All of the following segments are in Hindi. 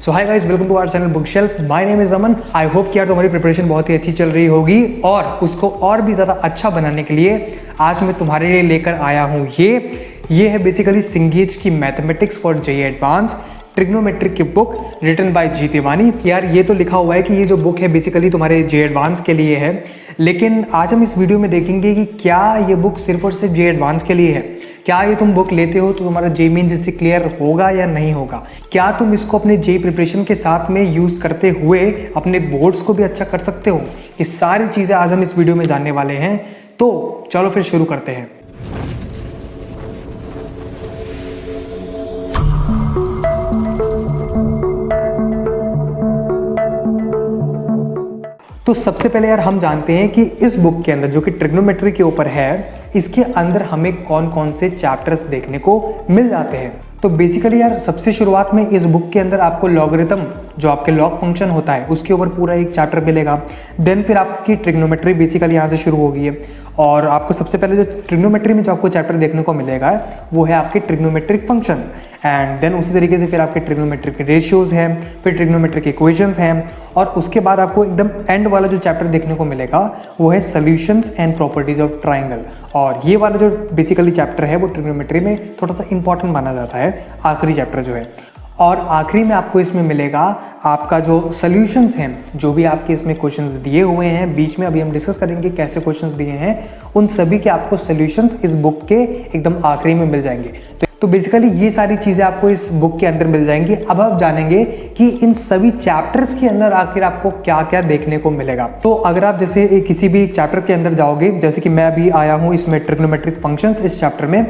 So hi guys, welcome to our channel bookshelf. My name is Aman. I hope कि यार तुम्हारी प्रिपरेशन बहुत ही अच्छी चल रही होगी और उसको और भी ज़्यादा अच्छा बनाने के लिए आज मैं तुम्हारे लिए लेकर आया हूँ ये है बेसिकली सिंगेज की mathematics for JEE advance trigonometric की बुक रिटन बाय जी तिवानी। यार ये तो लिखा हुआ है कि ये जो बुक है बेसिकली तुम्हारे जेईई एडवांस के लिए है, लेकिन आज हम इस वीडियो में देखेंगे कि क्या ये बुक सिर्फ और सिर्फ जेईई एडवांस के लिए है। क्या ये तुम बुक लेते हो तो तुम्हारा जेईई मेंस इससे क्लियर होगा या नहीं होगा। क्या तुम इसको अपने जेईई प्रिपरेशन के साथ में यूज़ करते हुए अपने बोर्ड्स को भी अच्छा कर सकते हो। ये सारी चीज़ें आज हम इस वीडियो में जानने वाले हैं, तो चलो फिर शुरू करते हैं। तो सबसे पहले यार हम जानते हैं कि इस बुक के अंदर जो कि ट्रिग्नोमेट्री के ऊपर है, इसके अंदर हमें कौन कौन से चैप्टर्स देखने को मिल जाते हैं। तो बेसिकली यार सबसे शुरुआत में इस बुक के अंदर आपको लॉगरिथम जो आपके लॉग फंक्शन होता है उसके ऊपर पूरा एक चैप्टर मिलेगा। देन फिर आपकी ट्रिग्नोमेट्री बेसिकली यहाँ से शुरू होगी है और आपको सबसे पहले जो ट्रिग्नोमेट्री में जो आपको चैप्टर देखने को मिलेगा वो है आपके ट्रिग्नोमेट्रिक फंक्शंस। एंड देन उसी तरीके से फिर आपके ट्रिग्नोमेट्रिक रेशियोज हैं, फिर ट्रिग्नोमेट्रिक इक्वेशंस हैं और उसके बाद आपको एकदम एंड वाला जो चैप्टर देखने को मिलेगा वो है solutions and properties of triangle. और ये वाला जो बेसिकली चैप्टर है वो ट्रिग्नोमेट्री में थोड़ा सा इंपॉर्टेंट माना जाता है, आखिरी चैप्टर जो है। और आखिरी में आपको इसमें मिलेगा आपका जो सॉल्यूशंस हैं, जो भी आपके इसमें क्वेश्चंस दिए हुए हैं बीच में, अभी हम डिस्कस करेंगे कैसे क्वेश्चंस दिए हैं, उन सभी के आपको सॉल्यूशंस इस बुक के एकदम आखिरी में मिल जाएंगे। तो बेसिकली ये सारी चीज़ें आपको इस बुक के अंदर मिल जाएंगी। अब आप जानेंगे कि इन सभी चैप्टर्स के अंदर आखिर आपको क्या क्या देखने को मिलेगा। तो अगर आप जैसे किसी भी चैप्टर के अंदर जाओगे, जैसे कि मैं अभी आया हूँ इसमें ट्रिग्नोमेट्रिक फंक्शंस इस चैप्टर में,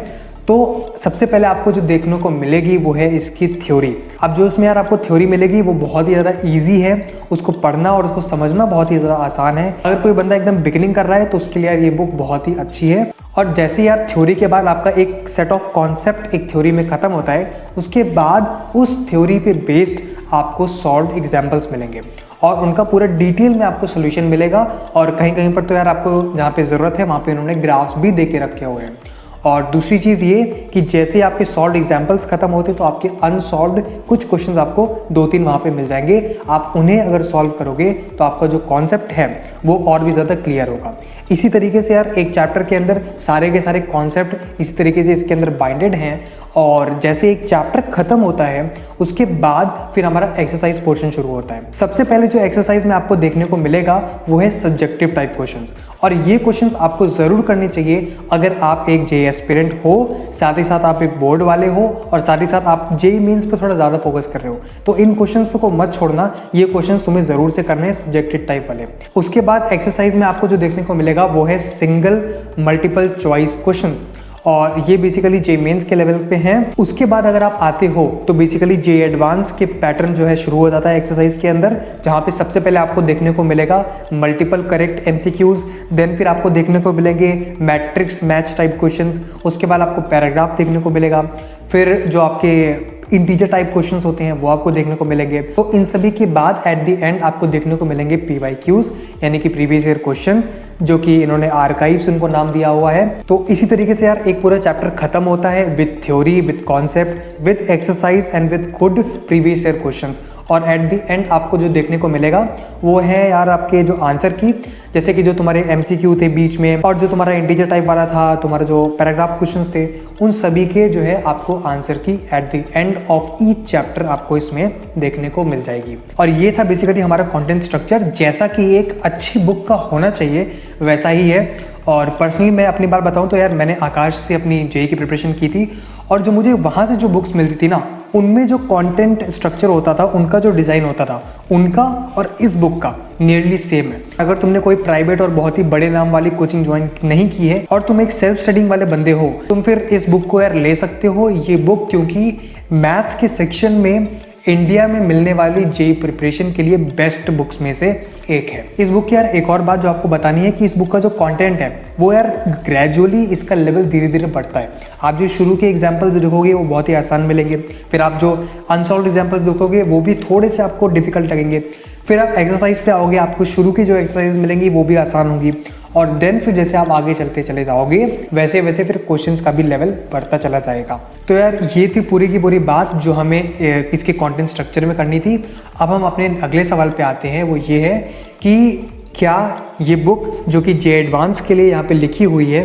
तो सबसे पहले आपको जो देखने को मिलेगी वो है इसकी थ्योरी। अब जो इसमें यार आपको थ्योरी मिलेगी वो बहुत ही ज़्यादा इजी है, उसको पढ़ना और उसको समझना बहुत ही ज़्यादा आसान है। अगर कोई बंदा एकदम बिगिनिंग कर रहा है तो उसके लिए यार ये बुक बहुत ही अच्छी है। और जैसे यार थ्योरी के बाद आपका एक सेट ऑफ कॉन्सेप्ट एक थ्योरी में ख़त्म होता है, उसके बाद उस थ्योरी पे बेस्ड आपको सॉल्व एग्जाम्पल्स मिलेंगे और उनका पूरा डिटेल में आपको सोल्यूशन मिलेगा। और कहीं कहीं पर तो यार आपको जहाँ पे ज़रूरत है वहाँ पे उन्होंने ग्राफ्स भी दे के रखे हुए हैं। और दूसरी चीज़ ये कि जैसे आपके सॉल्व एग्जाम्पल्स खत्म होते तो आपके अनसॉल्व्ड कुछ क्वेश्चंस आपको 2-3 वहाँ पे मिल जाएंगे। आप उन्हें अगर सॉल्व करोगे तो आपका जो कॉन्सेप्ट है वो और भी ज़्यादा क्लियर होगा। इसी तरीके से यार एक चैप्टर के अंदर सारे के सारे कॉन्सेप्ट इसी तरीके से इसके अंदर बाइंडेड हैं और जैसे एक चैप्टर खत्म होता है उसके बाद फिर हमारा एक्सरसाइज पोर्शन शुरू होता है। सबसे पहले जो एक्सरसाइज में आपको देखने को मिलेगा वो है सब्जेक्टिव टाइप क्वेश्चंस और ये क्वेश्चंस आपको ज़रूर करने चाहिए अगर आप एक जेईई एस्पिरेंट हो, साथ ही साथ आप एक बोर्ड वाले हो और साथ ही साथ आप जेईई मेंस पे थोड़ा ज़्यादा फोकस कर रहे हो। तो इन क्वेश्चंस को मत छोड़ना, ये क्वेश्चंस तुम्हें ज़रूर से करने हैं सब्जेक्टिव टाइप वाले। उसके बाद एक्सरसाइज में आपको जो देखने को मिलेगा वो है सिंगल मल्टीपल चॉइस क्वेश्चंस और ये बेसिकली जेईई मेंस के लेवल पे हैं। उसके बाद अगर आप आते हो तो बेसिकली जेईई एडवांस के पैटर्न जो है शुरू हो जाता है एक्सरसाइज के अंदर, जहाँ पे सबसे पहले आपको देखने को मिलेगा मल्टीपल करेक्ट एमसीक्यूज, देन फिर आपको देखने को मिलेंगे मैट्रिक्स मैच टाइप क्वेश्चंस, उसके बाद आपको पैराग्राफ देखने को मिलेगा, फिर जो आपके इंटीजर टाइप क्वेश्चंस होते हैं वो आपको देखने को मिलेंगे। तो इन सभी के बाद एट द एंड आपको देखने को मिलेंगे पीवाईक्यूज यानी कि प्रीवियस ईयर क्वेश्चंस, जो कि इन्होंने आर्काइव्स उनको नाम दिया हुआ है। तो इसी तरीके से यार एक पूरा चैप्टर खत्म होता है with theory, with concept, with exercise and with good previous year questions. और एट द एंड आपको जो देखने को मिलेगा वो है यार आपके जो आंसर की, जैसे कि जो तुम्हारे एमसीक्यू थे बीच में और जो तुम्हारा इंटीजर टाइप वाला था, तुम्हारा जो पैराग्राफ क्वेश्चंस थे, उन सभी के जो है आपको आंसर की at the end of each chapter आपको इसमें देखने को मिल जाएगी। और ये था बेसिकली हमारा कंटेंट स्ट्रक्चर, जैसा कि एक अच्छी बुक का होना चाहिए वैसा ही है। और पर्सनली मैं अपनी बात बताऊं तो यार मैंने आकाश से अपनी जेईई की प्रिपरेशन की थी और जो मुझे वहाँ से जो बुक्स मिलती थी ना, उनमें जो कंटेंट स्ट्रक्चर होता था, उनका जो डिज़ाइन होता था, उनका और इस बुक का नियरली सेम है। अगर तुमने कोई प्राइवेट और बहुत ही बड़े नाम वाली कोचिंग ज्वाइन नहीं की है और तुम एक सेल्फ स्टडिंग वाले बंदे हो, तुम फिर इस बुक को यार ले सकते हो। ये बुक क्योंकि मैथ्स के सेक्शन में इंडिया में मिलने वाली जेईई प्रिपरेशन के लिए बेस्ट बुक्स में से एक है। इस बुक की यार एक और बात जो आपको बतानी है कि इस बुक का जो कंटेंट है वो यार ग्रेजुअली इसका लेवल धीरे धीरे बढ़ता है। आप जो शुरू के एग्जांपल्स देखोगे वो बहुत ही आसान मिलेंगे, फिर आप जो अनसॉल्व्ड एग्जांपल्स देखोगे वो भी थोड़े से आपको डिफिकल्ट लगेंगे, फिर आप एक्सरसाइज पे आओगे, आपको शुरू की जो एक्सरसाइज मिलेंगी वो भी आसान होंगी और देन फिर जैसे आप आगे चलते चले जाओगे वैसे वैसे फिर क्वेश्चंस का भी लेवल बढ़ता चला जाएगा। तो यार ये थी पूरी की पूरी बात जो हमें इसके कंटेंट स्ट्रक्चर में करनी थी। अब हम अपने अगले सवाल पे आते हैं, वो ये है कि क्या ये बुक जो कि जे एडवांस के लिए यहाँ पे लिखी हुई है,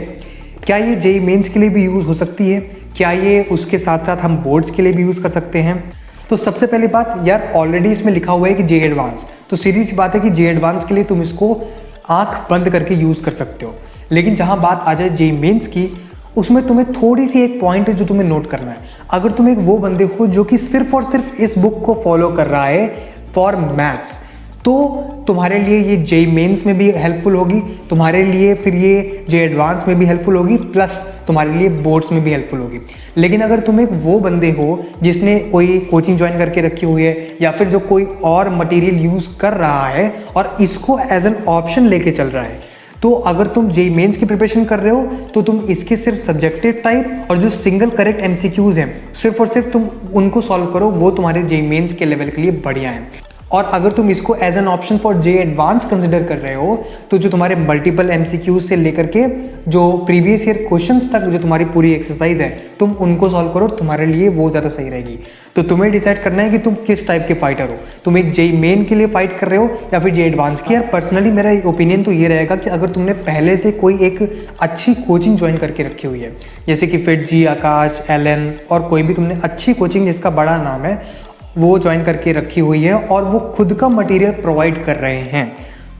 क्या ये जेईई मेंस के लिए भी यूज़ हो सकती है? क्या ये उसके साथ साथ हम बोर्ड्स के लिए भी यूज़ कर सकते हैं? तो सबसे पहली बात यार, ऑलरेडी इसमें लिखा हुआ है कि जे एडवांस, तो सीधी सी बात है कि जे एडवांस के लिए तुम इसको आंख बंद करके यूज़ कर सकते हो। लेकिन जहाँ बात आ जाए जेईई मेंस की, उसमें तुम्हें थोड़ी सी एक पॉइंट है जो तुम्हें नोट करना है। अगर तुम एक वो बंदे हो जो कि सिर्फ और सिर्फ इस बुक को फॉलो कर रहा है फॉर मैथ्स, तो तुम्हारे लिए ये जेईई मेंस में भी हेल्पफुल होगी, तुम्हारे लिए फिर ये जे एडवांस में भी हेल्पफुल होगी, प्लस तुम्हारे लिए बोर्ड्स में भी हेल्पफुल होगी। लेकिन अगर तुम एक वो बंदे हो जिसने कोई कोचिंग ज्वाइन करके रखी हुई है या फिर जो कोई और मटेरियल यूज़ कर रहा है और इसको एज एन ऑप्शन लेके चल रहा है, तो अगर तुम जेईई मेंस की प्रिपरेशन कर रहे हो तो तुम इसके सिर्फ सब्जेक्टिव टाइप और जो सिंगल करेक्ट एमसीक्यूज हैं सिर्फ और सिर्फ तुम उनको सॉल्व करो, वो तुम्हारे जेईई मेंस के लेवल के लिए बढ़िया है। और अगर तुम इसको as an option for J advance consider कर रहे हो तो जो तुम्हारे मल्टीपल एमसीक्यूज से लेकर के जो प्रीवियस ईयर क्वेश्चंस तक जो तुम्हारी पूरी एक्सरसाइज है तुम उनको सॉल्व करो, तुम्हारे लिए वो ज़्यादा सही रहेगी। तो तुम्हें डिसाइड करना है कि तुम किस टाइप के फाइटर हो, तुम एक जेईई मेन के लिए फाइट कर रहे हो या फिर जे एडवांस की। यार पर्सनली मेरा ओपिनियन तो ये रहेगा कि अगर तुमने पहले से कोई एक अच्छी कोचिंग ज्वाइन करके रखी हुई है, जैसे कि फिटजी, आकाश, एलन और कोई भी तुमने अच्छी कोचिंग जिसका बड़ा नाम है वो ज्वाइन करके रखी हुई है और वो खुद का मटेरियल प्रोवाइड कर रहे हैं,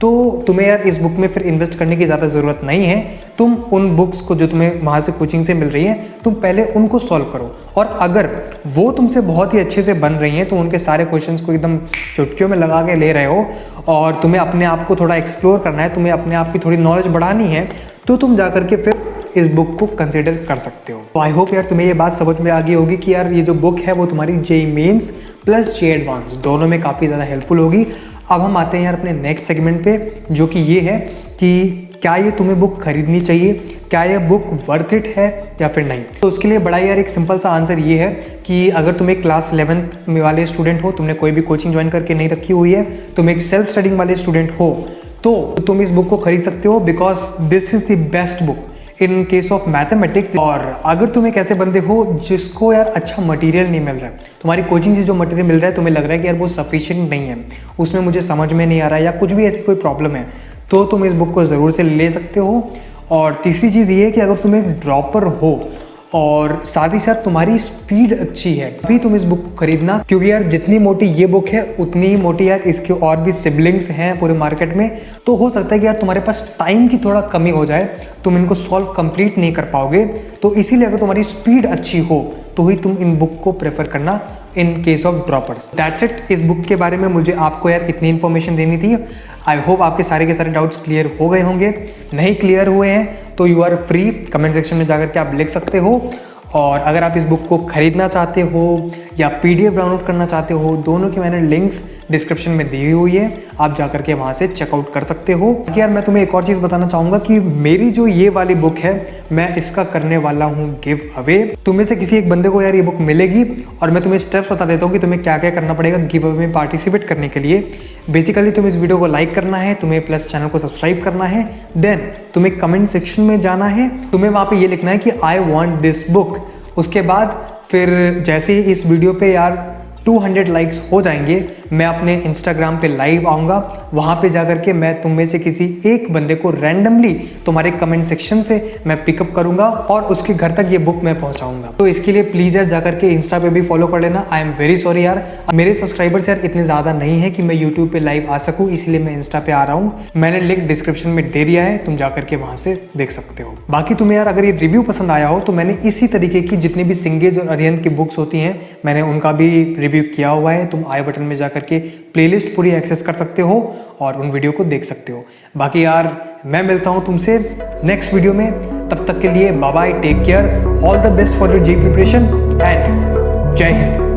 तो तुम्हें यार इस बुक में फिर इन्वेस्ट करने की ज़्यादा ज़रूरत नहीं है। तुम उन बुक्स को जो तुम्हें वहाँ से कोचिंग से मिल रही हैं तुम पहले उनको सॉल्व करो, और अगर वो तुमसे बहुत ही अच्छे से बन रही हैं तो उनके सारे क्वेश्चंस को एकदम चुटकियों में लगा के ले रहे हो और तुम्हें अपने आप को थोड़ा एक्सप्लोर करना है, तुम्हें अपने आप की थोड़ी नॉलेज बढ़ानी है, तो तुम जा करके फिर इस बुक को कंसिडर कर सकते हो। तो आई होप यार तुम्हें ये बात समझ में आ गई होगी कि यार ये जो बुक है वो तुम्हारी जेईई मेंस प्लस जे एडवांस दोनों में काफ़ी ज़्यादा हेल्पफुल होगी। अब हम आते हैं यार अपने नेक्स्ट सेगमेंट पे, जो कि ये है कि क्या ये तुम्हें बुक खरीदनी चाहिए, क्या ये बुक वर्थ इट है या फिर नहीं। तो उसके लिए बड़ा यार एक सिंपल सा आंसर ये है कि अगर तुम एक क्लास 11th में वाले स्टूडेंट हो, तुमने कोई भी कोचिंग ज्वाइन करके नहीं रखी हुई है, तुम एक सेल्फ स्टडिंग वाले स्टूडेंट हो, तो तुम इस बुक को खरीद सकते हो because this is the best book in case of mathematics. और अगर तुम एक ऐसे बंदे हो जिसको यार अच्छा मटेरियल नहीं मिल रहा है, तुम्हारी कोचिंग से जो मटेरियल मिल रहा है तुम्हें लग रहा है कि यार वो सफिशिएंट नहीं है, उसमें मुझे समझ में नहीं आ रहा है या कुछ भी ऐसी कोई प्रॉब्लम है, तो तुम इस बुक को ज़रूर से ले सकते हो। और तीसरी चीज़ ये है कि अगर तुम एक ड्रॉपर हो और साथ ही साथ तुम्हारी स्पीड अच्छी है, अभी तुम इस बुक को खरीदना, क्योंकि यार जितनी मोटी ये बुक है उतनी ही मोटी यार इसके और भी सिबलिंग्स हैं पूरे मार्केट में। तो हो सकता है कि यार तुम्हारे पास टाइम की थोड़ा कमी हो जाए, तुम इनको सॉल्व कंप्लीट नहीं कर पाओगे। तो इसीलिए अगर तुम्हारी स्पीड अच्छी हो तो ही तुम इन बुक को प्रेफर करना in case of droppers. That's it. इस बुक के बारे में मुझे आपको यार इतनी इन्फॉर्मेशन देनी थी। आई होप आपके सारे के सारे डाउट्स क्लियर हो गए होंगे। नहीं क्लियर हुए हैं तो you are free, comment section में जाकर के आप लिख सकते हो। और अगर आप इस बुक को खरीदना चाहते हो या पीडीएफ डाउनलोड करना चाहते हो, दोनों की मैंने लिंक्स डिस्क्रिप्शन में दी हुई है, आप जाकर के वहाँ से चेकआउट कर सकते हो। यार मैं तुम्हें एक और चीज़ बताना चाहूँगा कि मेरी जो ये वाली बुक है मैं इसका करने वाला हूँ गिव अवे। तुम्हें से किसी एक बंदे को यार ये बुक मिलेगी और मैं तुम्हें स्टेप्स बता देता हूँ कि तुम्हें क्या क्या करना पड़ेगा गिव अवे में पार्टिसिपेट करने के लिए। बेसिकली तुम्हें इस वीडियो को लाइक करना है, तुम्हें प्लस चैनल को सब्सक्राइब करना है, देन तुम्हें कमेंट सेक्शन में जाना है, तुम्हें वहाँ पे ये लिखना है कि आई वांट दिस बुक। उसके बाद फिर जैसे ही इस वीडियो पे यार 200 लाइक्स हो जाएंगे, मैं अपने इंस्टाग्राम पे लाइव आऊँगा, वहाँ पे जाकर के मैं तुम में से किसी एक बंदे को रैंडमली तुम्हारे कमेंट सेक्शन से मैं पिकअप करूँगा और उसके घर तक ये बुक मैं पहुँचाऊँगा। तो इसके लिए प्लीज़ यार जाकर के इंस्टा पे भी फॉलो कर लेना। आई एम वेरी सॉरी यार, मेरे सब्सक्राइबर्स यार इतने ज़्यादा नहीं है कि मैं यूट्यूब पे लाइव आ सकूँ, इसलिए मैं इंस्टा पे आ रहा हूँ। मैंने लिंक डिस्क्रिप्शन में दे दिया है, तुम जाकर के वहाँ से देख सकते हो। बाकी तुम्हें यार अगर ये रिव्यू पसंद आया हो तो मैंने इसी तरीके की जितनी भी सिंगेज और अरिहंत की बुक्स होती हैं मैंने उनका भी रिव्यू किया हुआ है। तुम आई बटन में जाकर के प्लेलिस्ट पूरी एक्सेस कर सकते हो और उन वीडियो को देख सकते हो। बाकी यार मैं मिलता हूँ तुमसे नेक्स्ट वीडियो में, तब तक के लिए bye bye, take care, all the best for your JEE preparation and जय हिंद।